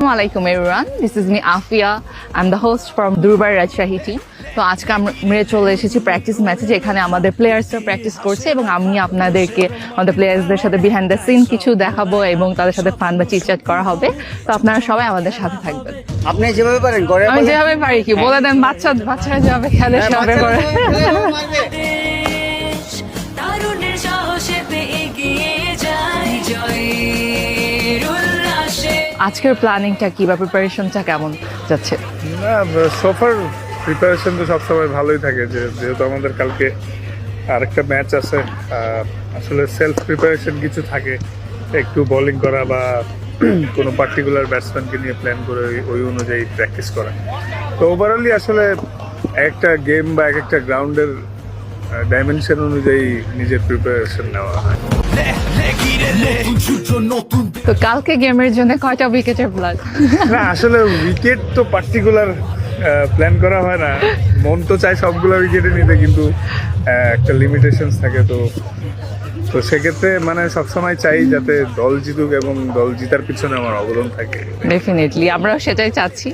Assalamualaikum everyone, this is me Afia. I'm the host from Durbar Rajshahi team. তো আজকে আমরা চলে এসেছি প্র্যাকটিস ম্যাচে, যেখানে আমাদের প্লেয়ার্সরা প্র্যাকটিস করছে এবং আমি আপনাদেরকে আমাদের প্লেয়ার্সদের সাথে বিহাইন্ড দ্য সিন কিছু দেখাবো এবং তাদের সাথে ফান বা চিটচ্যাট করা হবে। তো আপনারা সবাই আমাদের সাথে থাকবেন। আপনি যেভাবে পারেন করে, আমি যেভাবে পারি কি বলে দেন, বাচ্চারা যেভাবে খেলে সেভাবে করে। আজকের প্ল্যানিংটা কি বা প্রিপারেশনটা কেমন যাচ্ছে? না, সোফার প্রিপারেশন তো সবসময় ভালোই থাকে, যেহেতু আমাদের কালকে আরেকটা ম্যাচ আছে। আসলে সেলফ প্রিপারেশন কিছু থাকে, একটু বোলিং করা বা কোনো পার্টিকুলার ব্যাটসম্যানকে নিয়ে প্ল্যান করে ওই অনুযায়ী প্র্যাকটিস করা। তো ওভারঅলি আসলে একটা গেম বা একটা গ্রাউন্ডের ডাইমেনশন অনুযায়ী নিজের প্রিপারেশন নেওয়া হয়। তো কালকে গেমের জন্য কয়টা উইকেটের প্ল্যান? না, আসলে উইকেট তো পার্টিকুলার প্ল্যান করা হয় না। মন তো চায় সবগুলো উইকেটে নিতে, কিন্তু একটা লিমিটেশনস থাকে। তো সেক্ষেত্রে মানে সবসময় চাই যাতে দল জিতুক এবং দল জিতার পিছনে আমার অবদান থাকে। ডেফিনেটলি আমরাও সেটাই চাচ্ছি।